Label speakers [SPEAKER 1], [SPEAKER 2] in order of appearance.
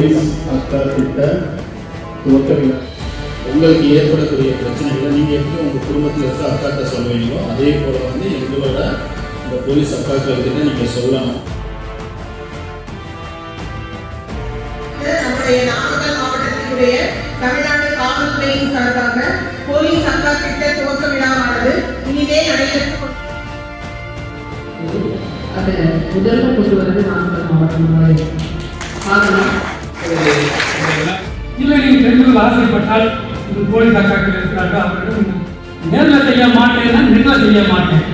[SPEAKER 1] Police அக்கா திட்ட துவக்க விழா. உங்களுக்கு ஏற்படக்கூடிய பிரச்சனைகளை நீங்கள் எப்படி உங்கள் குடும்பத்தில் இருக்க அக்காட்ட சொல்லுவீங்களோ அதே போல் வந்து எங்களோட இந்த போலீஸ் அக்காக்கள் கிட்ட நீங்கள் சொல்லணும்.
[SPEAKER 2] நம்முடைய நாமக்கல் மாவட்டத்தினுடைய தமிழ்நாடு காவல்துறையின் சார்பாக போலீஸ் அக்கா திட்ட துவக்க விழாவானது இனிதே நடைபெற்று
[SPEAKER 3] அதை முதல்ல கொண்டு வரது நாமக்கல் மாவட்டம் பார்க்கலாம்.
[SPEAKER 4] இல்லை நீங்கள் தெரிந்து ஆசைப்பட்டால் இது போலீஸ் அக்காக்கள் இருக்கிறாங்க அவர்களிடம் நேரில் செய்ய மாட்டேன்னா நேரில் செய்ய மாட்டேன்.